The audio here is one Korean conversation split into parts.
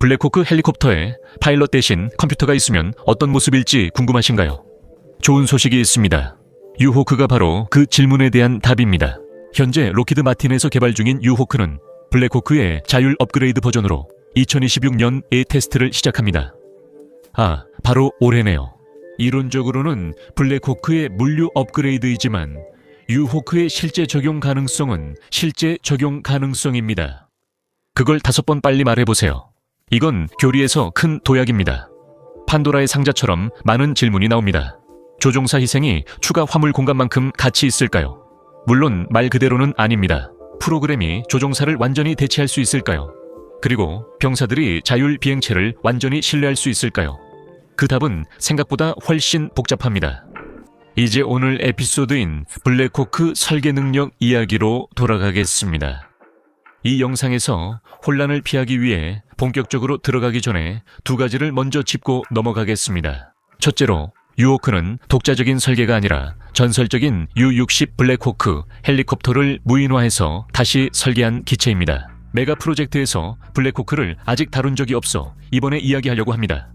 블랙호크 헬리콥터에 파일럿 대신 컴퓨터가 있으면 어떤 모습일지 궁금하신가요? 좋은 소식이 있습니다. 유호크가 바로 그 질문에 대한 답입니다. 현재 로키드 마틴에서 개발 중인 유호크는 블랙호크의 자율 업그레이드 버전으로 2026년에 테스트를 시작합니다. 바로 올해네요. 이론적으로는 블랙호크의 물류 업그레이드이지만 유호크의 실제 적용 가능성은 실제 적용 가능성입니다. 그걸 5번 빨리 말해보세요. 이건 교리에서 큰 도약입니다. 판도라의 상자처럼 많은 질문이 나옵니다. 조종사 희생이 추가 화물 공간만큼 가치 있을까요? 물론 말 그대로는 아닙니다. 프로그램이 조종사를 완전히 대체할 수 있을까요? 그리고 병사들이 자율 비행체를 완전히 신뢰할 수 있을까요? 그 답은 생각보다 훨씬 복잡합니다. 이제 오늘 에피소드인 블랙호크 설계 능력 이야기로 돌아가겠습니다. 이 영상에서 혼란을 피하기 위해 본격적으로 들어가기 전에 2가지를 먼저 짚고 넘어가겠습니다. 첫째로, 유호크는 독자적인 설계가 아니라 전설적인 U-60 블랙호크 헬리콥터를 무인화해서 다시 설계한 기체입니다. 메가 프로젝트에서 블랙호크를 아직 다룬 적이 없어 이번에 이야기하려고 합니다.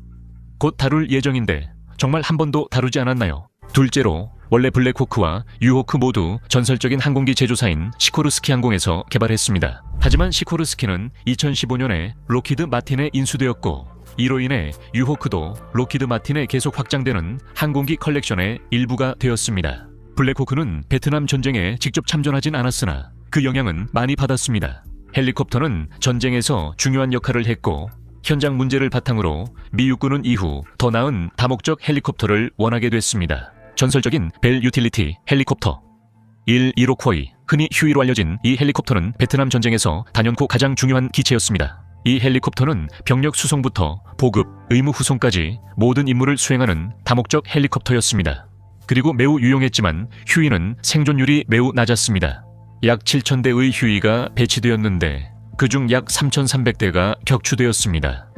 곧 다룰 예정인데 정말 한 번도 다루지 않았나요? 둘째로, 원래 블랙호크와 유호크 모두 전설적인 항공기 제조사인 시코르스키 항공에서 개발했습니다. 하지만 시코르스키는 2015년에 로키드 마틴에 인수되었고, 이로 인해 유호크도 로키드 마틴에 계속 확장되는 항공기 컬렉션의 일부가 되었습니다. 블랙호크는 베트남 전쟁에 직접 참전하진 않았으나 그 영향은 많이 받았습니다. 헬리콥터는 전쟁에서 중요한 역할을 했고, 현장 문제를 바탕으로 미 육군은 이후 더 나은 다목적 헬리콥터를 원하게 됐습니다. 전설적인 벨 유틸리티 헬리콥터 1-1호코이, 흔히 휴이로 알려진 이 헬리콥터는 베트남 전쟁에서 단연코 가장 중요한 기체였습니다. 이 헬리콥터는 병력 수송부터 보급, 의무 후송까지 모든 임무를 수행하는 다목적 헬리콥터였습니다. 그리고 매우 유용했지만 휴이는 생존율이 매우 낮았습니다. 약 7,000대의 휴이가 배치되었는데 그중 약 3,300대가 격추되었습니다.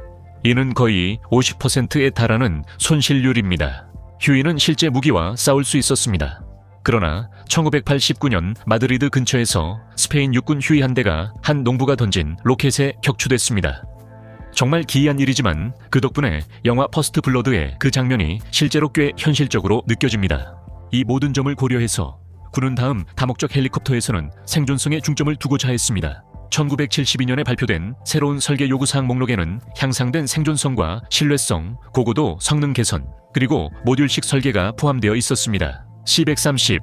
이는 거의 50%에 달하는 손실률입니다. 휴이는 실제 무기와 싸울 수 있었습니다. 그러나 1989년 마드리드 근처에서 스페인 육군 휴이 한 대가 한 농부가 던진 로켓에 격추됐습니다. 정말 기이한 일이지만 그 덕분에 영화 퍼스트 블러드의 그 장면이 실제로 꽤 현실적으로 느껴집니다. 이 모든 점을 고려해서 군은 다음 다목적 헬리콥터에서는 생존성에 중점을 두고자 했습니다. 1972년에 발표된 새로운 설계 요구사항 목록에는 향상된 생존성과 신뢰성, 고고도 성능 개선, 그리고 모듈식 설계가 포함되어 있었습니다. C-130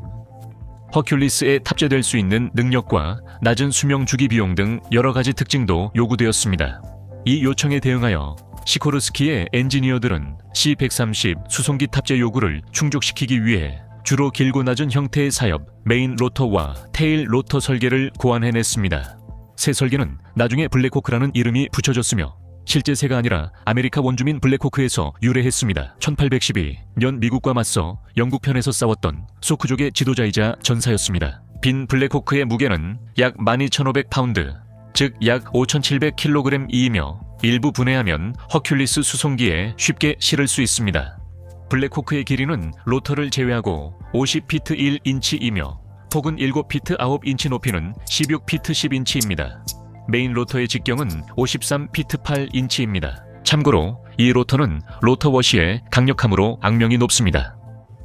허큘리스에 탑재될 수 있는 능력과 낮은 수명 주기 비용 등 여러 가지 특징도 요구되었습니다. 이 요청에 대응하여 시코르스키의 엔지니어들은 C-130 수송기 탑재 요구를 충족시키기 위해 주로 길고 낮은 형태의 사엽, 메인 로터와 테일 로터 설계를 고안해냈습니다. 새 설계는 나중에 블랙호크라는 이름이 붙여졌으며 실제 새가 아니라 아메리카 원주민 블랙호크에서 유래했습니다. 1812년 미국과 맞서 영국편에서 싸웠던 소크족의 지도자이자 전사였습니다. 빈 블랙호크의 무게는 약 12,500파운드, 즉 약 5,700kg이며 일부 분해하면 허큘리스 수송기에 쉽게 실을 수 있습니다. 블랙호크의 길이는 로터를 제외하고 50피트 1인치이며 폭은 7피트 9인치 높이는 16피트 10인치입니다. 메인 로터의 직경은 53피트 8인치입니다. 참고로 이 로터는 로터 워시의 강력함으로 악명이 높습니다.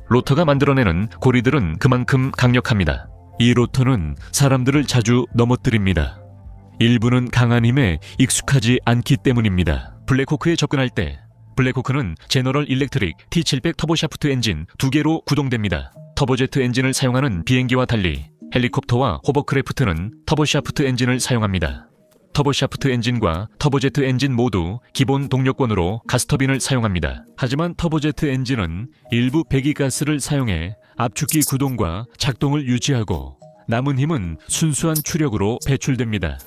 로터가 만들어내는 고리들은 그만큼 강력합니다. 이 로터는 사람들을 자주 넘어뜨립니다. 일부는 강한 힘에 익숙하지 않기 때문입니다. 블랙호크에 접근할 때 블랙호크는 제너럴 일렉트릭 T700 터보샤프트 엔진 2개로 구동됩니다. 터보제트 엔진을 사용하는 비행기와 달리 헬리콥터와 호버크래프트는 터보샤프트 엔진을 사용합니다. 터보샤프트 엔진과 터보제트 엔진 모두 기본 동력권으로 가스터빈을 사용합니다. 하지만 터보제트 엔진은 일부 배기가스를 사용해 압축기 구동과 작동을 유지하고 남은 힘은 순수한 추력으로 배출됩니다.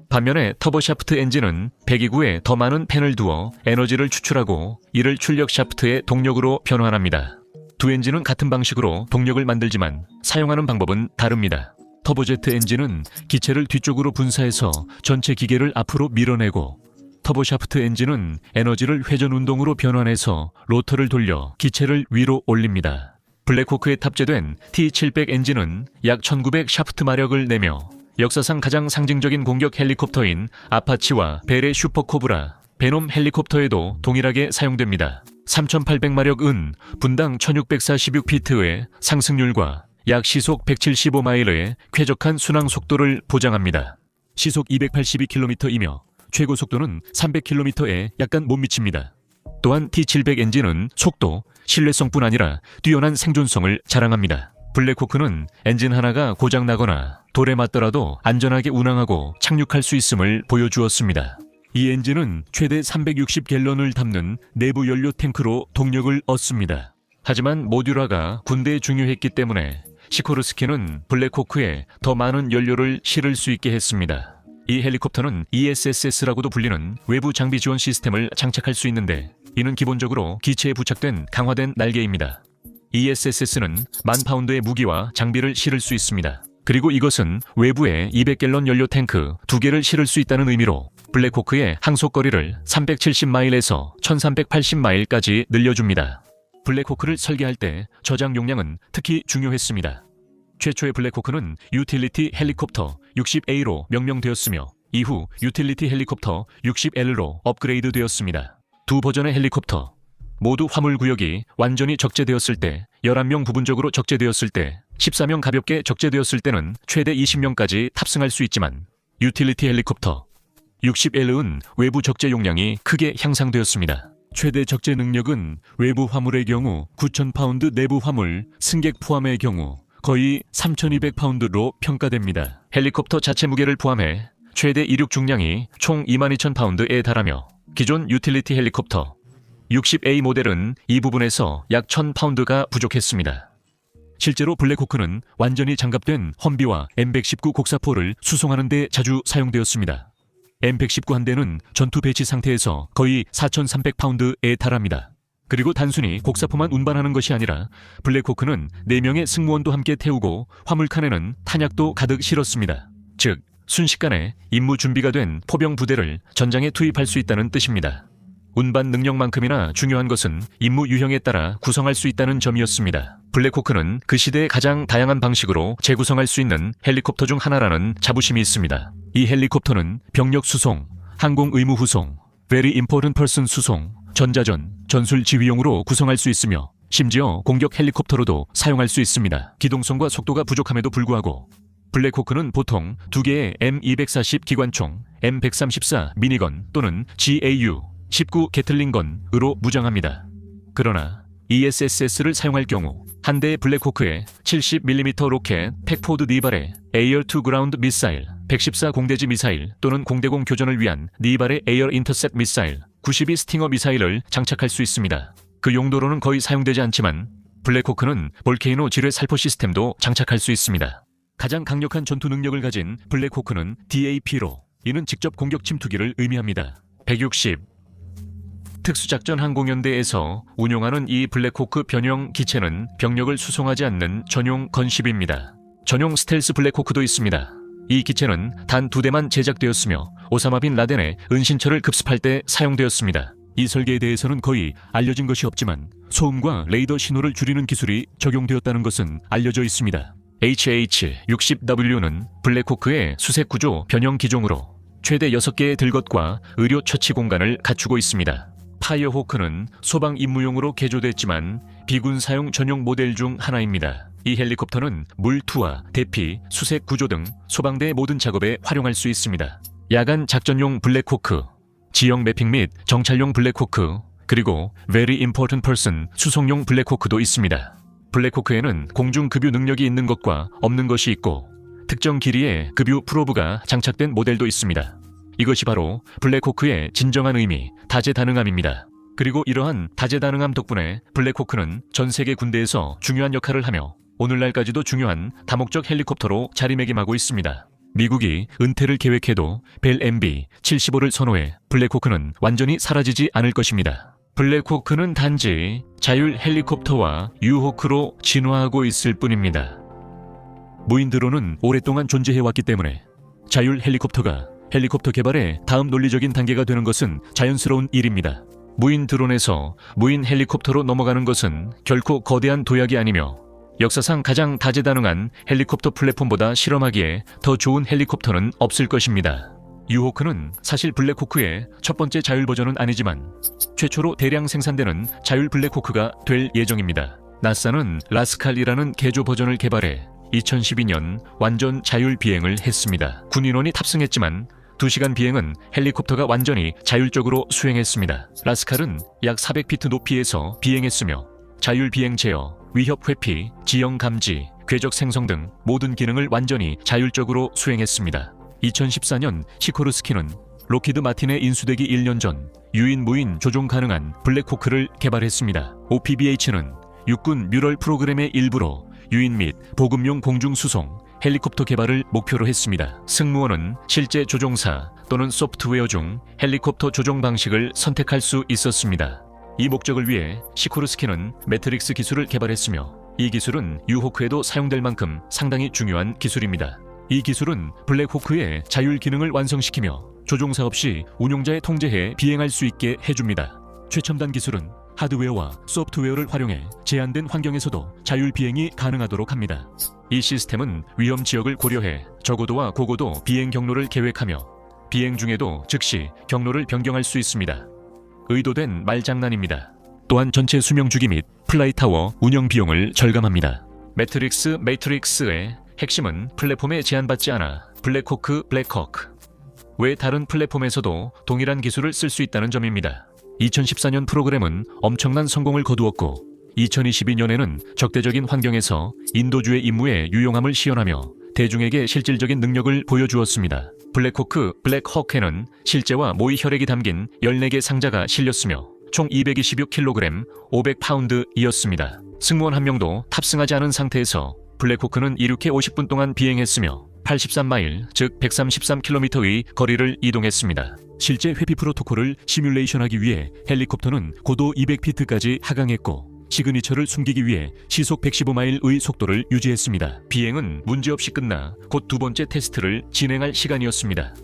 반면에 터보샤프트 엔진은 배기구에 더 많은 팬을 두어 에너지를 추출하고 이를 출력 샤프트의 동력으로 변환합니다. 두 엔진은 같은 방식으로 동력을 만들지만 사용하는 방법은 다릅니다. 터보제트 엔진은 기체를 뒤쪽으로 분사해서 전체 기계를 앞으로 밀어내고, 터보샤프트 엔진은 에너지를 회전 운동으로 변환해서 로터를 돌려 기체를 위로 올립니다. 블랙호크에 탑재된 T700 엔진은 약 1900 샤프트 마력을 내며 역사상 가장 상징적인 공격 헬리콥터인 아파치와 벨의 슈퍼코브라, 베놈 헬리콥터에도 동일하게 사용됩니다. 3,800마력은 분당 1,646피트의 상승률과 약 시속 175마일의 쾌적한 순항 속도를 보장합니다. 시속 282km이며 최고 속도는 300km에 약간 못 미칩니다. 또한 T700 엔진은 속도, 신뢰성뿐 아니라 뛰어난 생존성을 자랑합니다. 블랙호크는 엔진 하나가 고장나거나 돌에 맞더라도 안전하게 운항하고 착륙할 수 있음을 보여주었습니다. 이 엔진은 최대 360갤런을 담는 내부 연료 탱크로 동력을 얻습니다. 하지만 모듈화가 군대에 중요했기 때문에 시코르스키는 블랙호크에 더 많은 연료를 실을 수 있게 했습니다. 이 헬리콥터는 ESSS라고도 불리는 외부 장비 지원 시스템을 장착할 수 있는데 이는 기본적으로 기체에 부착된 강화된 날개입니다. ESSS는 10,000파운드의 무기와 장비를 실을 수 있습니다. 그리고 이것은 외부에 200갤런 연료 탱크 2개를 실을 수 있다는 의미로 블랙호크의 항속거리를 370마일에서 1380마일까지 늘려줍니다. 블랙호크를 설계할 때 저장 용량은 특히 중요했습니다. 최초의 블랙호크는 유틸리티 헬리콥터 60A로 명명되었으며 이후 유틸리티 헬리콥터 60L로 업그레이드 되었습니다. 두 버전의 헬리콥터 모두 화물 구역이 완전히 적재되었을 때, 11명 부분적으로 적재되었을 때, 14명 가볍게 적재되었을 때는 최대 20명까지 탑승할 수 있지만 유틸리티 헬리콥터 60L은 외부 적재 용량이 크게 향상되었습니다. 최대 적재 능력은 외부 화물의 경우 9,000파운드 내부 화물, 승객 포함의 경우 거의 3,200파운드로 평가됩니다. 헬리콥터 자체 무게를 포함해 최대 이륙 중량이 총 22,000파운드에 달하며 기존 유틸리티 헬리콥터 60A 모델은 이 부분에서 약 1,000파운드가 부족했습니다. 실제로 블랙호크는 완전히 장갑된 험비와 M119 곡사포를 수송하는 데 자주 사용되었습니다. M119 한 대는 전투 배치 상태에서 거의 4,300파운드에 달합니다. 그리고 단순히 곡사포만 운반하는 것이 아니라 블랙호크는 4명의 승무원도 함께 태우고 화물칸에는 탄약도 가득 실었습니다. 즉, 순식간에 임무 준비가 된 포병 부대를 전장에 투입할 수 있다는 뜻입니다. 운반 능력만큼이나 중요한 것은 임무 유형에 따라 구성할 수 있다는 점이었습니다. 블랙호크는 그 시대의 가장 다양한 방식으로 재구성할 수 있는 헬리콥터 중 하나라는 자부심이 있습니다. 이 헬리콥터는 병력 수송, 항공 의무 후송, Very Important Person 수송, 전자전, 전술 지휘용으로 구성할 수 있으며 심지어 공격 헬리콥터로도 사용할 수 있습니다. 기동성과 속도가 부족함에도 불구하고 블랙호크는 보통 2개의 M240 기관총, M134 미니건 또는 GAU-19 게틀링건으로 무장합니다. 그러나 ESSS를 사용할 경우 한 대의 블랙호크에 70mm 로켓 팩포드 4발의 에어 투 그라운드 미사일, 114 공대지 미사일 또는 공대공 교전을 위한 4발의 에어 인터셉트 미사일, 92 스팅어 미사일을 장착할 수 있습니다. 그 용도로는 거의 사용되지 않지만 블랙호크는 볼케이노 지뢰 살포 시스템도 장착할 수 있습니다. 가장 강력한 전투 능력을 가진 블랙호크는 DAP로, 이는 직접 공격 침투기를 의미합니다. 160. 특수작전 항공연대에서 운용하는 이 블랙호크 변형 기체는 병력을 수송하지 않는 전용 건십입니다. 전용 스텔스 블랙호크도 있습니다. 이 기체는 단 2대만 제작되었으며 오사마 빈 라덴의 은신처를 급습할 때 사용되었습니다. 이 설계에 대해서는 거의 알려진 것이 없지만 소음과 레이더 신호를 줄이는 기술이 적용되었다는 것은 알려져 있습니다. HH-60W는 블랙호크의 수색 구조 변형 기종으로 최대 6개의 들것과 의료 처치 공간을 갖추고 있습니다. 파이어호크는 소방 임무용으로 개조됐지만 비군 사용 전용 모델 중 하나입니다. 이 헬리콥터는 물투하, 대피, 수색 구조 등 소방대의 모든 작업에 활용할 수 있습니다. 야간 작전용 블랙호크, 지형 매핑 및 정찰용 블랙호크, 그리고 Very Important Person 수송용 블랙호크도 있습니다. 블랙호크에는 공중 급유 능력이 있는 것과 없는 것이 있고 특정 길이의 급유 프로브가 장착된 모델도 있습니다. 이것이 바로 블랙호크의 진정한 의미, 다재다능함입니다. 그리고 이러한 다재다능함 덕분에 블랙호크는 전 세계 군대에서 중요한 역할을 하며 오늘날까지도 중요한 다목적 헬리콥터로 자리매김하고 있습니다. 미국이 은퇴를 계획해도 벨 MB-75를 선호해 블랙호크는 완전히 사라지지 않을 것입니다. 블랙호크는 단지 자율 헬리콥터와 유호크로 진화하고 있을 뿐입니다. 무인 드론은 오랫동안 존재해왔기 때문에 자율 헬리콥터가 헬리콥터 개발의 다음 논리적인 단계가 되는 것은 자연스러운 일입니다. 무인 드론에서 무인 헬리콥터로 넘어가는 것은 결코 거대한 도약이 아니며 역사상 가장 다재다능한 헬리콥터 플랫폼보다 실험하기에 더 좋은 헬리콥터는 없을 것입니다. 유호크는 사실 블랙호크의 첫 번째 자율 버전은 아니지만 최초로 대량 생산되는 자율 블랙호크가 될 예정입니다. 나사는 라스칼이라는 개조 버전을 개발해 2012년 완전 자율 비행을 했습니다. 군인원이 탑승했지만 2시간 비행은 헬리콥터가 완전히 자율적으로 수행했습니다. 라스칼은 약 400피트 높이에서 비행했으며 자율 비행 제어, 위협 회피, 지형 감지, 궤적 생성 등 모든 기능을 완전히 자율적으로 수행했습니다. 2014년 시코르스키는 로키드 마틴에 인수되기 1년 전 유인 무인 조종 가능한 블랙호크를 개발했습니다. OPBH는 육군 뮤럴 프로그램의 일부로 유인 및 보급용 공중 수송, 헬리콥터 개발을 목표로 했습니다. 승무원은 실제 조종사 또는 소프트웨어 중 헬리콥터 조종 방식을 선택할 수 있었습니다. 이 목적을 위해 시코르스키는 매트릭스 기술을 개발했으며 이 기술은 유호크에도 사용될 만큼 상당히 중요한 기술입니다. 이 기술은 블랙호크의 자율 기능을 완성시키며 조종사 없이 운용자의 통제하에 비행할 수 있게 해줍니다. 최첨단 기술은 하드웨어와 소프트웨어를 활용해 제한된 환경에서도 자율 비행이 가능하도록 합니다. 이 시스템은 위험 지역을 고려해 저고도와 고고도 비행 경로를 계획하며 비행 중에도 즉시 경로를 변경할 수 있습니다. 의도된 말장난입니다. 또한 전체 수명 주기 및 플라이 타워 운영 비용을 절감합니다. 매트릭스의 핵심은 플랫폼에 제한받지 않아 블랙호크 왜 다른 플랫폼에서도 동일한 기술을 쓸 수 있다는 점입니다. 2014년 프로그램은 엄청난 성공을 거두었고 2022년에는 적대적인 환경에서 인도주의 임무에 유용함을 시연하며 대중에게 실질적인 능력을 보여주었습니다. 블랙호크에는 실제와 모의 혈액이 담긴 14개 상자가 실렸으며 총 226kg, 500파운드이었습니다. 승무원 한 명도 탑승하지 않은 상태에서 블랙호크는 이륙해 50분 동안 비행했으며 83마일, 즉 133km의 거리를 이동했습니다. 실제 회피 프로토콜을 시뮬레이션하기 위해 헬리콥터는 고도 200피트까지 하강했고 시그니처를 숨기기 위해 시속 115마일의 속도를 유지했습니다. 비행은 문제없이 끝나 곧 두 번째 테스트를 진행할 시간이었습니다.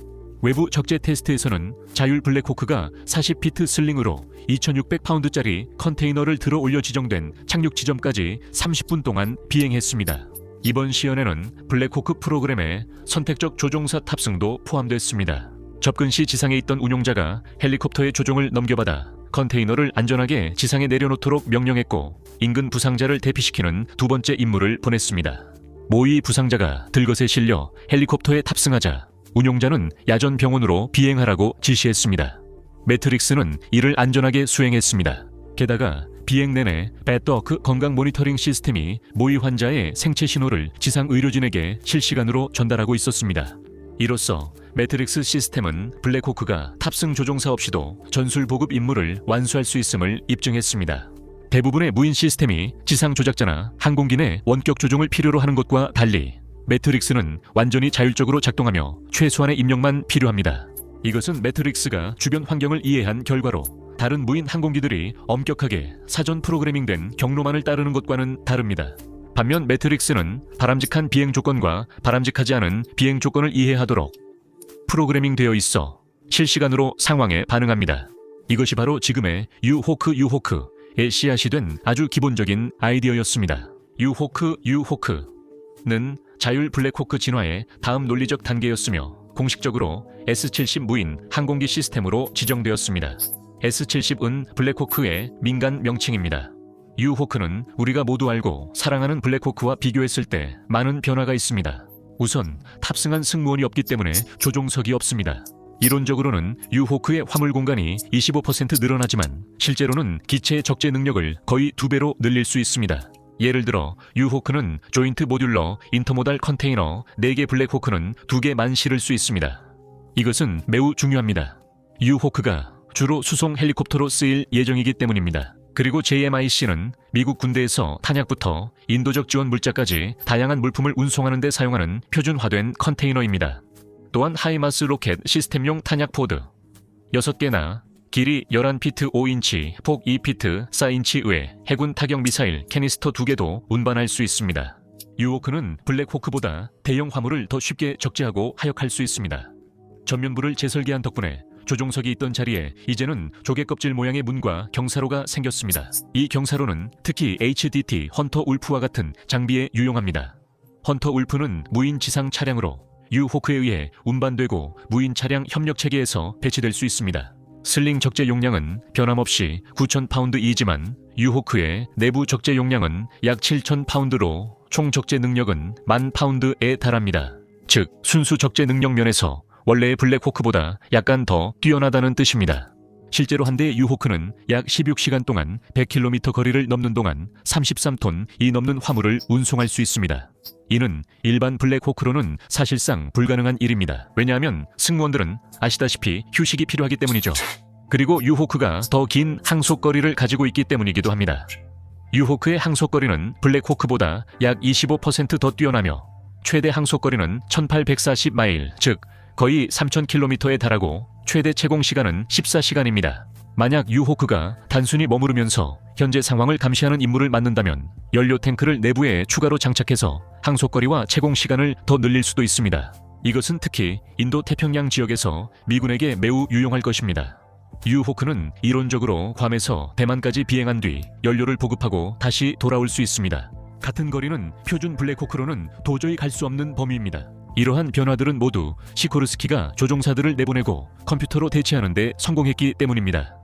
외부 적재 테스트에서는 자율 블랙호크가 40피트 슬링으로 2600파운드짜리 컨테이너를 들어 올려 지정된 착륙 지점까지 30분 동안 비행했습니다. 이번 시연에는 블랙호크 프로그램에 선택적 조종사 탑승도 포함됐습니다. 접근 시 지상에 있던 운용자가 헬리콥터의 조종을 넘겨받아 컨테이너를 안전하게 지상에 내려놓도록 명령했고 인근 부상자를 대피시키는 두 번째 임무를 보냈습니다. 모의 부상자가 들것에 실려 헬리콥터에 탑승하자 운용자는 야전 병원으로 비행하라고 지시했습니다. 매트릭스는 이를 안전하게 수행했습니다. 게다가 비행 내내 배드워크 건강 모니터링 시스템이 모의 환자의 생체 신호를 지상 의료진에게 실시간으로 전달하고 있었습니다. 이로써 매트릭스 시스템은 블랙호크가 탑승 조종사 없이도 전술 보급 임무를 완수할 수 있음을 입증했습니다. 대부분의 무인 시스템이 지상 조작자나 항공기 내 원격 조종을 필요로 하는 것과 달리 매트릭스는 완전히 자율적으로 작동하며 최소한의 입력만 필요합니다. 이것은 매트릭스가 주변 환경을 이해한 결과로 다른 무인 항공기들이 엄격하게 사전 프로그래밍된 경로만을 따르는 것과는 다릅니다. 반면 매트릭스는 바람직한 비행 조건과 바람직하지 않은 비행 조건을 이해하도록 프로그래밍되어 있어 실시간으로 상황에 반응합니다. 이것이 바로 지금의 유호크의 씨앗이 된 아주 기본적인 아이디어였습니다. 유호크는 자율 블랙호크 진화의 다음 논리적 단계였으며 공식적으로 S-70 무인 항공기 시스템으로 지정되었습니다. S-70은 블랙호크의 민간 명칭입니다. 유호크는 우리가 모두 알고 사랑하는 블랙호크와 비교했을 때 많은 변화가 있습니다. 우선 탑승한 승무원이 없기 때문에 조종석이 없습니다. 이론적으로는 유호크의 화물 공간이 25% 늘어나지만 실제로는 기체의 적재 능력을 거의 2배로 늘릴 수 있습니다. 예를 들어 유호크는 조인트 모듈러 인터모달 컨테이너 4개 블랙호크는 2개만 실을 수 있습니다. 이것은 매우 중요합니다. 유호크가 주로 수송 헬리콥터로 쓰일 예정이기 때문입니다. 그리고 JMIC는 미국 군대에서 탄약부터 인도적 지원 물자까지 다양한 물품을 운송하는 데 사용하는 표준화된 컨테이너입니다. 또한 하이마스 로켓 시스템용 탄약포드 6개나 길이 11피트 5인치, 폭 2피트 4인치 외 해군 타격 미사일 캐니스터 2개도 운반할 수 있습니다. 유호크는 블랙호크보다 대형 화물을 더 쉽게 적재하고 하역할 수 있습니다. 전면부를 재설계한 덕분에 조종석이 있던 자리에 이제는 조개 껍질 모양의 문과 경사로가 생겼습니다. 이 경사로는 특히 HDT 헌터 울프와 같은 장비에 유용합니다. 헌터 울프는 무인 지상 차량으로 유호크에 의해 운반되고 무인 차량 협력 체계에서 배치될 수 있습니다. 슬링 적재 용량은 변함없이 9,000파운드이지만 유호크의 내부 적재 용량은 약 7,000파운드로 총 적재 능력은 10,000파운드에 달합니다. 즉 순수 적재 능력 면에서 원래의 블랙호크보다 약간 더 뛰어나다는 뜻입니다. 실제로 한 대의 유호크는 약 16시간 동안 100km 거리를 넘는 동안 33톤이 넘는 화물을 운송할 수 있습니다. 이는 일반 블랙호크로는 사실상 불가능한 일입니다. 왜냐하면 승무원들은 아시다시피 휴식이 필요하기 때문이죠. 그리고 유호크가 더 긴 항속거리를 가지고 있기 때문이기도 합니다. 유호크의 항속거리는 블랙호크보다 약 25% 더 뛰어나며 최대 항속거리는 1840마일, 즉 거의 3000km에 달하고 최대 채공 시간은 14시간입니다. 만약 유호크가 단순히 머무르면서 현재 상황을 감시하는 임무를 맡는다면 연료 탱크를 내부에 추가로 장착해서 항속거리와 채공 시간을 더 늘릴 수도 있습니다. 이것은 특히 인도 태평양 지역에서 미군에게 매우 유용할 것입니다. 유호크는 이론적으로 괌에서 대만까지 비행한 뒤 연료를 보급하고 다시 돌아올 수 있습니다. 같은 거리는 표준 블랙호크로는 도저히 갈 수 없는 범위입니다. 이러한 변화들은 모두 시코르스키가 조종사들을 내보내고 컴퓨터로 대체하는 데 성공했기 때문입니다.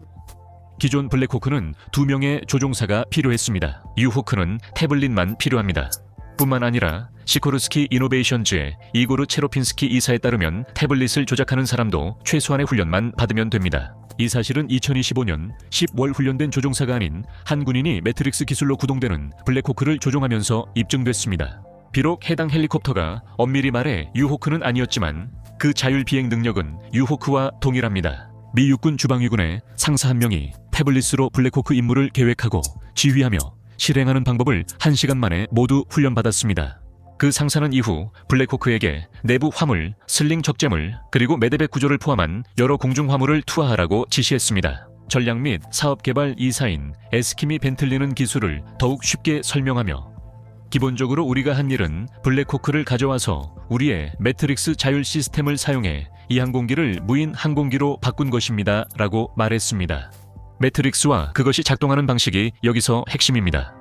기존 블랙호크는 2명의 조종사가 필요했습니다. 유호크는 태블릿만 필요합니다. 뿐만 아니라 시코르스키 이노베이션즈의 이고르 체로핀스키 이사에 따르면 태블릿을 조작하는 사람도 최소한의 훈련만 받으면 됩니다. 이 사실은 2025년 10월 훈련된 조종사가 아닌 한 군인이 매트릭스 기술로 구동되는 블랙호크를 조종하면서 입증됐습니다. 비록 해당 헬리콥터가 엄밀히 말해 유호크는 아니었지만 그 자율 비행 능력은 유호크와 동일합니다. 미 육군 주방위군의 상사 한 명이 태블릿으로 블랙호크 임무를 계획하고 지휘하며 실행하는 방법을 1시간 만에 모두 훈련받았습니다. 그 상사는 이후 블랙호크에게 내부 화물, 슬링 적재물, 그리고 메데백 구조를 포함한 여러 공중 화물을 투하하라고 지시했습니다. 전략 및 사업 개발 이사인 에스키미 벤틀리는 기술을 더욱 쉽게 설명하며 기본적으로 우리가 한 일은 블랙호크를 가져와서 우리의 매트릭스 자율 시스템을 사용해 이 항공기를 무인 항공기로 바꾼 것입니다. 라고 말했습니다. 매트릭스와 그것이 작동하는 방식이 여기서 핵심입니다.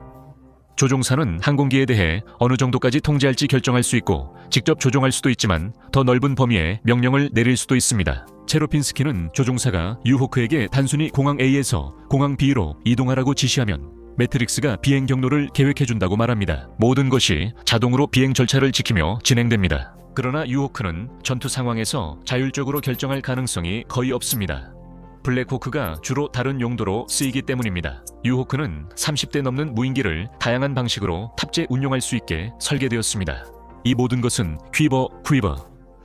조종사는 항공기에 대해 어느 정도까지 통제할지 결정할 수 있고 직접 조종할 수도 있지만 더 넓은 범위의 명령을 내릴 수도 있습니다. 체로핀스키는 조종사가 유호크에게 단순히 공항 A에서 공항 B로 이동하라고 지시하면 매트릭스가 비행 경로를 계획해준다고 말합니다. 모든 것이 자동으로 비행 절차를 지키며 진행됩니다. 그러나 유호크는 전투 상황에서 자율적으로 결정할 가능성이 거의 없습니다. 블랙호크가 주로 다른 용도로 쓰이기 때문입니다. 유호크는 30대 넘는 무인기를 다양한 방식으로 탑재 운용할 수 있게 설계되었습니다. 이 모든 것은 퀴버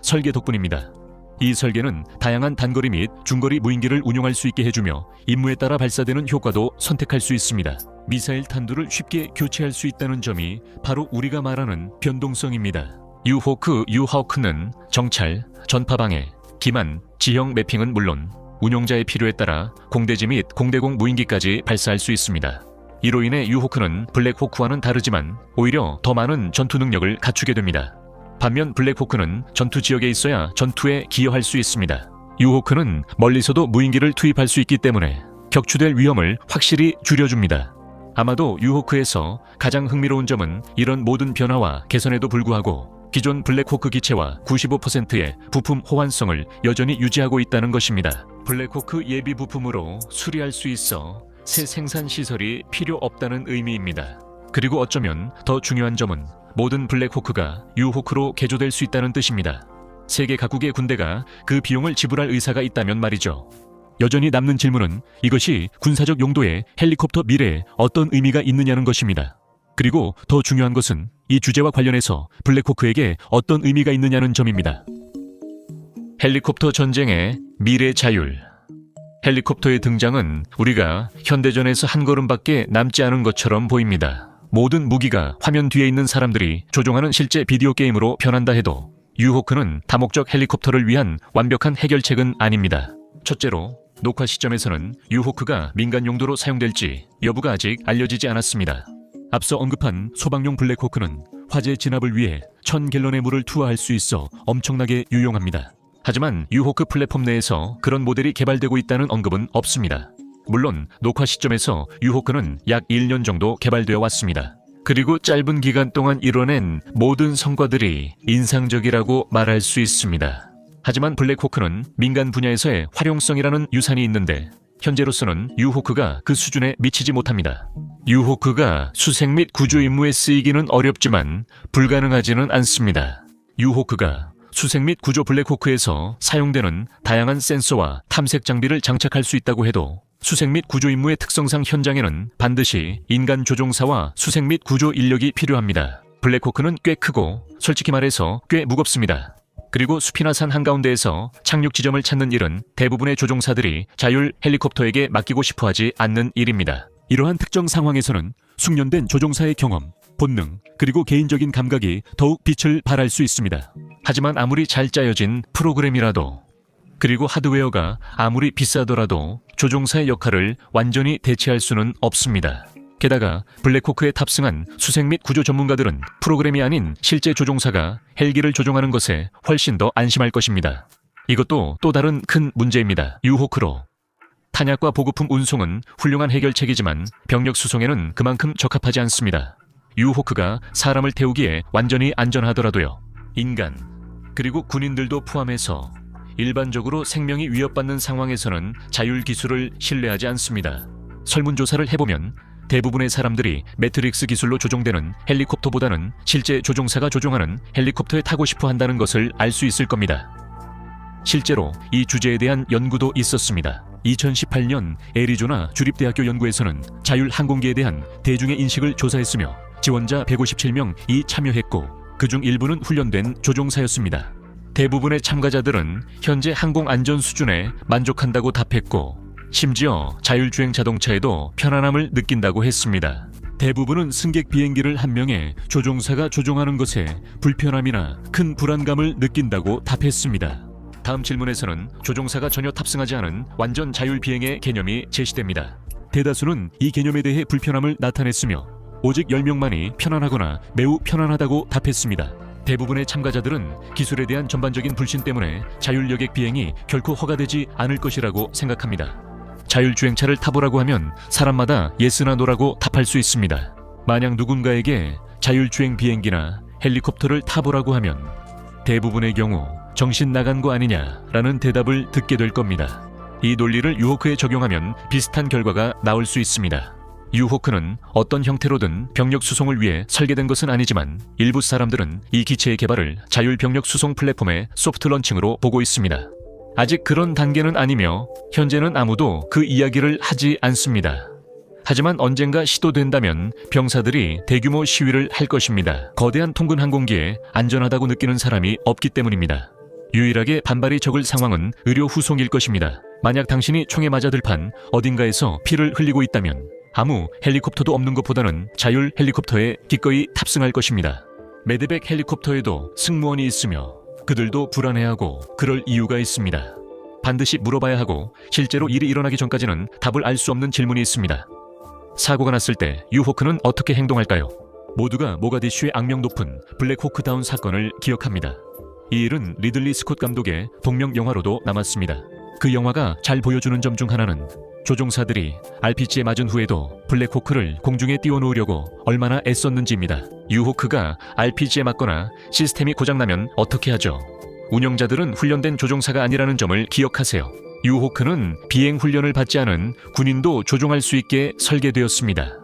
설계 덕분입니다. 이 설계는 다양한 단거리 및 중거리 무인기를 운용할 수 있게 해주며 임무에 따라 발사되는 효과도 선택할 수 있습니다. 미사일 탄두를 쉽게 교체할 수 있다는 점이 바로 우리가 말하는 변동성입니다. 유호크는 정찰, 전파방해, 기만, 지형 매핑은 물론 운용자의 필요에 따라 공대지 및 공대공 무인기까지 발사할 수 있습니다. 이로 인해 유호크는 블랙호크와는 다르지만 오히려 더 많은 전투 능력을 갖추게 됩니다. 반면 블랙호크는 전투 지역에 있어야 전투에 기여할 수 있습니다. 유호크는 멀리서도 무인기를 투입할 수 있기 때문에 격추될 위험을 확실히 줄여줍니다. 아마도 유호크에서 가장 흥미로운 점은 이런 모든 변화와 개선에도 불구하고 기존 블랙호크 기체와 95%의 부품 호환성을 여전히 유지하고 있다는 것입니다. 블랙호크 예비 부품으로 수리할 수 있어 새 생산 시설이 필요 없다는 의미입니다. 그리고 어쩌면 더 중요한 점은 모든 블랙호크가 유호크로 개조될 수 있다는 뜻입니다. 세계 각국의 군대가 그 비용을 지불할 의사가 있다면 말이죠. 여전히 남는 질문은 이것이 군사적 용도의 헬리콥터 미래에 어떤 의미가 있느냐는 것입니다. 그리고 더 중요한 것은 이 주제와 관련해서 블랙호크에게 어떤 의미가 있느냐는 점입니다. 헬리콥터 전쟁의 미래 자율. 헬리콥터의 등장은 우리가 현대전에서 한 걸음밖에 남지 않은 것처럼 보입니다. 모든 무기가 화면 뒤에 있는 사람들이 조종하는 실제 비디오 게임으로 변한다 해도 유호크는 다목적 헬리콥터를 위한 완벽한 해결책은 아닙니다. 첫째로, 녹화 시점에서는 유호크가 민간 용도로 사용될지 여부가 아직 알려지지 않았습니다. 앞서 언급한 소방용 블랙호크는 화재 진압을 위해 1000갤런의 물을 투하할 수 있어 엄청나게 유용합니다. 하지만 유호크 플랫폼 내에서 그런 모델이 개발되고 있다는 언급은 없습니다. 물론 녹화 시점에서 유호크는 약 1년 정도 개발되어 왔습니다. 그리고 짧은 기간 동안 이뤄낸 모든 성과들이 인상적이라고 말할 수 있습니다. 하지만 블랙호크는 민간 분야에서의 활용성이라는 유산이 있는데 현재로서는 유호크가 그 수준에 미치지 못합니다. 유호크가 수색 및 구조 임무에 쓰이기는 어렵지만 불가능하지는 않습니다. 유호크가 수색 및 구조 블랙호크에서 사용되는 다양한 센서와 탐색 장비를 장착할 수 있다고 해도 수색 및 구조 임무의 특성상 현장에는 반드시 인간 조종사와 수색 및 구조 인력이 필요합니다. 블랙호크는 꽤 크고 솔직히 말해서 꽤 무겁습니다. 그리고 숲이나 산 한가운데에서 착륙 지점을 찾는 일은 대부분의 조종사들이 자율 헬리콥터에게 맡기고 싶어하지 않는 일입니다. 이러한 특정 상황에서는 숙련된 조종사의 경험, 본능, 그리고 개인적인 감각이 더욱 빛을 발할 수 있습니다. 하지만 아무리 잘 짜여진 프로그램이라도 그리고 하드웨어가 아무리 비싸더라도 조종사의 역할을 완전히 대체할 수는 없습니다. 게다가 블랙호크에 탑승한 수색 및 구조 전문가들은 프로그램이 아닌 실제 조종사가 헬기를 조종하는 것에 훨씬 더 안심할 것입니다. 이것도 또 다른 큰 문제입니다. 유호크로 탄약과 보급품 운송은 훌륭한 해결책이지만 병력 수송에는 그만큼 적합하지 않습니다. 유호크가 사람을 태우기에 완전히 안전하더라도요. 인간, 그리고 군인들도 포함해서 일반적으로 생명이 위협받는 상황에서는 자율 기술을 신뢰하지 않습니다. 설문조사를 해보면 대부분의 사람들이 매트릭스 기술로 조종되는 헬리콥터보다는 실제 조종사가 조종하는 헬리콥터에 타고 싶어 한다는 것을 알 수 있을 겁니다. 실제로 이 주제에 대한 연구도 있었습니다. 2018년 애리조나 주립대학교 연구에서는 자율 항공기에 대한 대중의 인식을 조사했으며 지원자 157명이 참여했고 그중 일부는 훈련된 조종사였습니다. 대부분의 참가자들은 현재 항공 안전 수준에 만족한다고 답했고 심지어 자율주행 자동차에도 편안함을 느낀다고 했습니다. 대부분은 승객 비행기를 한 명의 조종사가 조종하는 것에 불편함이나 큰 불안감을 느낀다고 답했습니다. 다음 질문에서는 조종사가 전혀 탑승하지 않은 완전 자율 비행의 개념이 제시됩니다. 대다수는 이 개념에 대해 불편함을 나타냈으며 오직 10명만이 편안하거나 매우 편안하다고 답했습니다. 대부분의 참가자들은 기술에 대한 전반적인 불신 때문에 자율여객 비행이 결코 허가되지 않을 것이라고 생각합니다. 자율주행차를 타보라고 하면 사람마다 예스나 노라고 답할 수 있습니다. 만약 누군가에게 자율주행 비행기나 헬리콥터를 타보라고 하면 대부분의 경우 정신 나간 거 아니냐라는 대답을 듣게 될 겁니다. 이 논리를 유호크에 적용하면 비슷한 결과가 나올 수 있습니다. 유호크는 어떤 형태로든 병력 수송을 위해 설계된 것은 아니지만 일부 사람들은 이 기체의 개발을 자율 병력 수송 플랫폼의 소프트 런칭으로 보고 있습니다. 아직 그런 단계는 아니며 현재는 아무도 그 이야기를 하지 않습니다. 하지만 언젠가 시도된다면 병사들이 대규모 시위를 할 것입니다. 거대한 통근 항공기에 안전하다고 느끼는 사람이 없기 때문입니다. 유일하게 반발이 적을 상황은 의료 후송일 것입니다. 만약 당신이 총에 맞아 들판 어딘가에서 피를 흘리고 있다면 아무 헬리콥터도 없는 것보다는 자율 헬리콥터에 기꺼이 탑승할 것입니다. 메드백 헬리콥터에도 승무원이 있으며 그들도 불안해하고 그럴 이유가 있습니다. 반드시 물어봐야 하고 실제로 일이 일어나기 전까지는 답을 알 수 없는 질문이 있습니다. 사고가 났을 때 유호크는 어떻게 행동할까요? 모두가 모가디슈의 악명 높은 블랙호크다운 사건을 기억합니다. 이 일은 리들리 스콧 감독의 동명 영화로도 남았습니다. 그 영화가 잘 보여주는 점 중 하나는 조종사들이 RPG에 맞은 후에도 블랙호크를 공중에 띄워놓으려고 얼마나 애썼는지입니다. 유호크가 RPG에 맞거나 시스템이 고장나면 어떻게 하죠? 운영자들은 훈련된 조종사가 아니라는 점을 기억하세요. 유호크는 비행 훈련을 받지 않은 군인도 조종할 수 있게 설계되었습니다.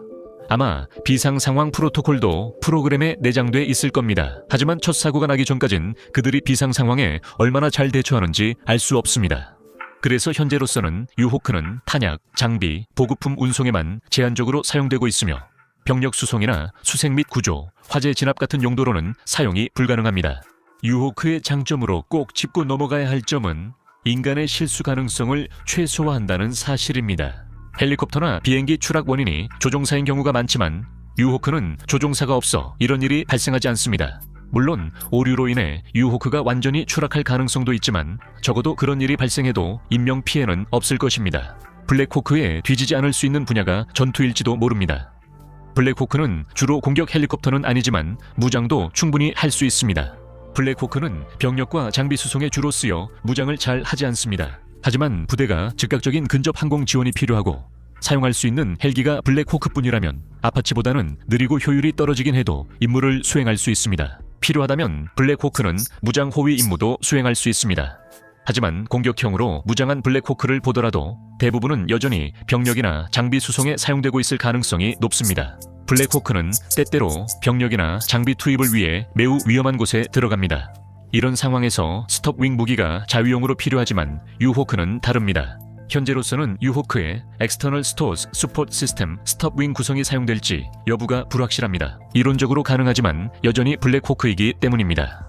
아마 비상상황 프로토콜도 프로그램에 내장돼 있을 겁니다. 하지만 첫 사고가 나기 전까진 그들이 비상상황에 얼마나 잘 대처하는지 알 수 없습니다. 그래서 현재로서는 유호크는 탄약, 장비, 보급품 운송에만 제한적으로 사용되고 있으며 병력 수송이나 수색 및 구조, 화재 진압 같은 용도로는 사용이 불가능합니다. 유호크의 장점으로 꼭 짚고 넘어가야 할 점은 인간의 실수 가능성을 최소화한다는 사실입니다. 헬리콥터나 비행기 추락 원인이 조종사인 경우가 많지만 유호크는 조종사가 없어 이런 일이 발생하지 않습니다. 물론 오류로 인해 유호크가 완전히 추락할 가능성도 있지만 적어도 그런 일이 발생해도 인명피해는 없을 것입니다. 블랙호크에 뒤지지 않을 수 있는 분야가 전투일지도 모릅니다. 블랙호크는 주로 공격 헬리콥터는 아니지만 무장도 충분히 할 수 있습니다. 블랙호크는 병력과 장비 수송에 주로 쓰여 무장을 잘 하지 않습니다. 하지만 부대가 즉각적인 근접 항공 지원이 필요하고 사용할 수 있는 헬기가 블랙호크뿐이라면 아파치보다는 느리고 효율이 떨어지긴 해도 임무를 수행할 수 있습니다. 필요하다면 블랙호크는 무장 호위 임무도 수행할 수 있습니다. 하지만 공격형으로 무장한 블랙호크를 보더라도 대부분은 여전히 병력이나 장비 수송에 사용되고 있을 가능성이 높습니다. 블랙호크는 때때로 병력이나 장비 투입을 위해 매우 위험한 곳에 들어갑니다. 이런 상황에서 스톱윙 무기가 자유용으로 필요하지만 유호크는 다릅니다. 현재로서는 유호크의 엑스터널 스토어스 서포트 시스템 스톱윙 구성이 사용될지 여부가 불확실합니다. 이론적으로 가능하지만 여전히 블랙호크이기 때문입니다.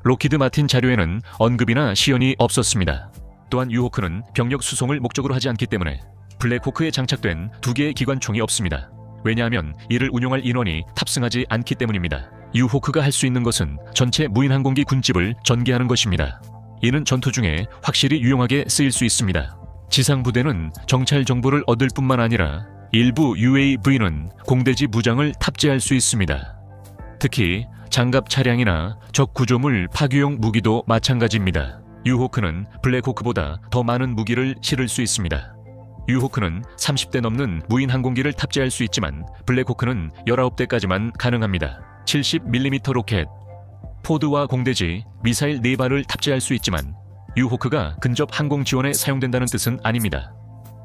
록히드 마틴 자료에는 언급이나 시연이 없었습니다. 또한 유호크는 병력 수송을 목적으로 하지 않기 때문에 블랙호크에 장착된 2개의 기관총이 없습니다. 왜냐하면 이를 운용할 인원이 탑승하지 않기 때문입니다. 유호크가 할 수 있는 것은 전체 무인항공기 군집을 전개하는 것입니다. 이는 전투 중에 확실히 유용하게 쓰일 수 있습니다. 지상부대는 정찰 정보를 얻을 뿐만 아니라 일부 UAV는 공대지 무장을 탑재할 수 있습니다. 특히 장갑 차량이나 적 구조물 파괴용 무기도 마찬가지입니다. 유호크는 블랙호크보다 더 많은 무기를 실을 수 있습니다. 유호크는 30대 넘는 무인 항공기를 탑재할 수 있지만 블랙호크는 19대까지만 가능합니다. 70mm 로켓, 포드와 공대지, 미사일 4발을 탑재할 수 있지만 유호크가 근접 항공 지원에 사용된다는 뜻은 아닙니다.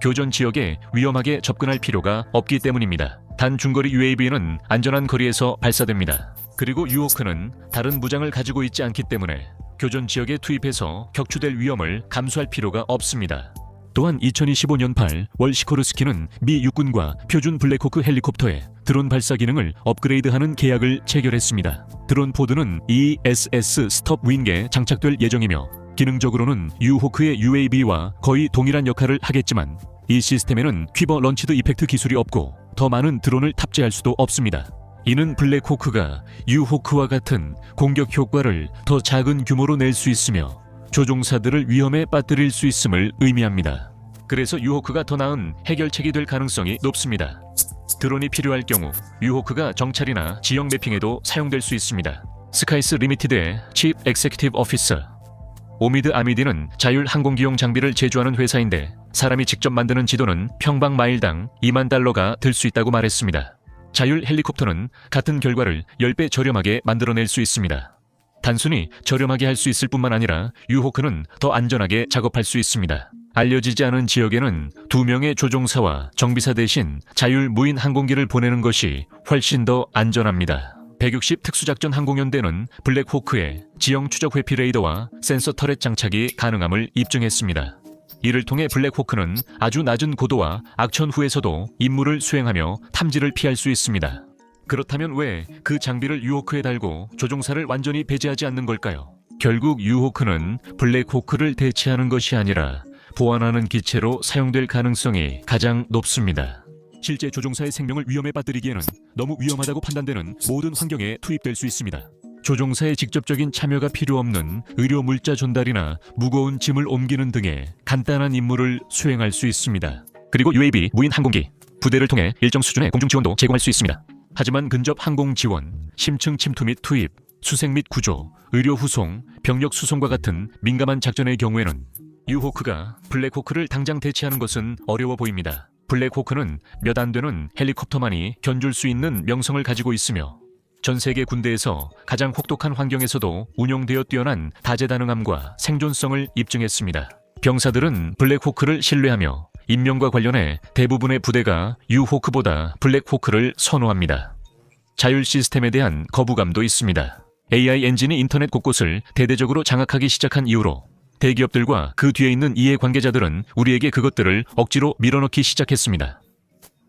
교전 지역에 위험하게 접근할 필요가 없기 때문입니다. 단 중거리 UAV는 안전한 거리에서 발사됩니다. 그리고 유호크는 다른 무장을 가지고 있지 않기 때문에 교전 지역에 투입해서 격추될 위험을 감수할 필요가 없습니다. 또한 2025년 8월 시코르스키는 미 육군과 표준 블랙호크 헬리콥터에 드론 발사 기능을 업그레이드하는 계약을 체결했습니다. 드론 포드는 ESS 스톱 윙에 장착될 예정이며 기능적으로는 유호크의 UAV와 거의 동일한 역할을 하겠지만 이 시스템에는 퀴버 런치드 이펙트 기술이 없고 더 많은 드론을 탑재할 수도 없습니다. 이는 블랙호크가 유호크와 같은 공격 효과를 더 작은 규모로 낼 수 있으며 조종사들을 위험에 빠뜨릴 수 있음을 의미합니다. 그래서 유호크가 더 나은 해결책이 될 가능성이 높습니다. 드론이 필요할 경우 유호크가 정찰이나 지역 매핑에도 사용될 수 있습니다. 스카이스 리미티드의 Chief Executive Officer 오미드 아미디는 자율 항공기용 장비를 제조하는 회사인데 사람이 직접 만드는 지도는 평방 마일당 $20,000가 들 수 있다고 말했습니다. 자율 헬리콥터는 같은 결과를 10배 저렴하게 만들어낼 수 있습니다. 단순히 저렴하게 할 수 있을 뿐만 아니라 유호크는 더 안전하게 작업할 수 있습니다. 알려지지 않은 지역에는 2명의 조종사와 정비사 대신 자율 무인 항공기를 보내는 것이 훨씬 더 안전합니다. 160 특수작전 항공연대는 블랙호크에 지형 추적 회피 레이더와 센서 터렛 장착이 가능함을 입증했습니다. 이를 통해 블랙호크는 아주 낮은 고도와 악천 후에서도 임무를 수행하며 탐지를 피할 수 있습니다. 그렇다면 왜 그 장비를 유호크에 달고 조종사를 완전히 배제하지 않는 걸까요? 결국 유호크는 블랙호크를 대체하는 것이 아니라 보완하는 기체로 사용될 가능성이 가장 높습니다. 실제 조종사의 생명을 위험에 빠뜨리기에는 너무 위험하다고 판단되는 모든 환경에 투입될 수 있습니다. 조종사의 직접적인 참여가 필요 없는 의료 물자 전달이나 무거운 짐을 옮기는 등의 간단한 임무를 수행할 수 있습니다. 그리고 UAV, 무인 항공기, 부대를 통해 일정 수준의 공중 지원도 제공할 수 있습니다. 하지만 근접 항공 지원, 심층 침투 및 투입, 수색 및 구조, 의료 후송, 병력 수송과 같은 민감한 작전의 경우에는 유호크가 블랙호크를 당장 대체하는 것은 어려워 보입니다. 블랙호크는 몇 안 되는 헬리콥터만이 견줄 수 있는 명성을 가지고 있으며 전 세계 군대에서 가장 혹독한 환경에서도 운용되어 뛰어난 다재다능함과 생존성을 입증했습니다. 병사들은 블랙호크를 신뢰하며 임명과 관련해 대부분의 부대가 유호크보다 블랙호크를 선호합니다. 자율 시스템에 대한 거부감도 있습니다. AI 엔진이 인터넷 곳곳을 대대적으로 장악하기 시작한 이후로 대기업들과 그 뒤에 있는 이해 관계자들은 우리에게 그것들을 억지로 밀어넣기 시작했습니다.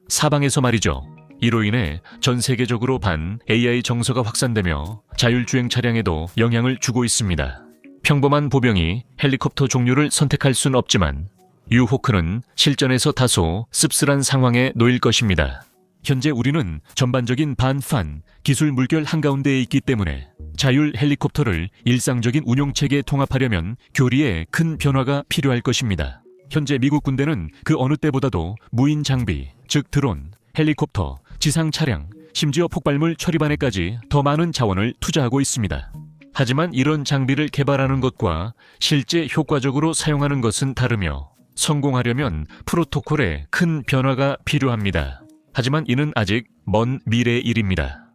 사방에서 말이죠. 이로 인해 전 세계적으로 반 AI 정서가 확산되며 자율주행 차량에도 영향을 주고 있습니다. 평범한 보병이 헬리콥터 종류를 선택할 순 없지만 유호크는 실전에서 다소 씁쓸한 상황에 놓일 것입니다. 현재 우리는 전반적인 반판 기술 물결 한가운데에 있기 때문에 자율 헬리콥터를 일상적인 운용체계에 통합하려면 교리에 큰 변화가 필요할 것입니다. 현재 미국 군대는 그 어느 때보다도 무인 장비, 즉 드론, 헬리콥터, 지상 차량, 심지어 폭발물 처리반에까지 더 많은 자원을 투자하고 있습니다. 하지만 이런 장비를 개발하는 것과 실제 효과적으로 사용하는 것은 다르며 성공하려면 프로토콜에 큰 변화가 필요합니다. 하지만 이는 아직 먼 미래의 일입니다.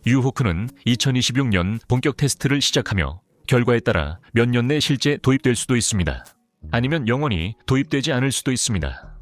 유호크는 2026년 본격 테스트를 시작하며 결과에 따라 몇 년 내 실제 도입될 수도 있습니다. 아니면 영원히 도입되지 않을 수도 있습니다.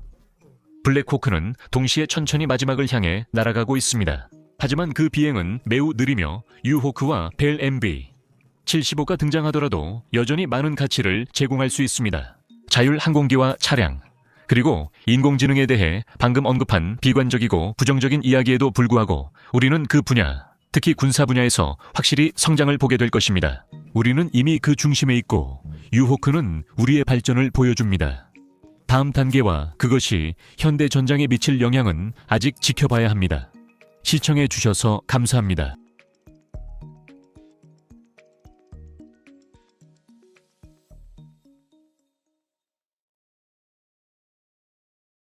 블랙호크는 동시에 천천히 마지막을 향해 날아가고 있습니다. 하지만 그 비행은 매우 느리며 유호크와 벨 MB-75가 등장하더라도 여전히 많은 가치를 제공할 수 있습니다. 자율항공기와 차량, 그리고 인공지능에 대해 방금 언급한 비관적이고 부정적인 이야기에도 불구하고 우리는 그 분야, 특히 군사 분야에서 확실히 성장을 보게 될 것입니다. 우리는 이미 그 중심에 있고 유호크는 우리의 발전을 보여줍니다. 다음 단계와 그것이 현대 전장에 미칠 영향은 아직 지켜봐야 합니다. 시청해 주셔서 감사합니다.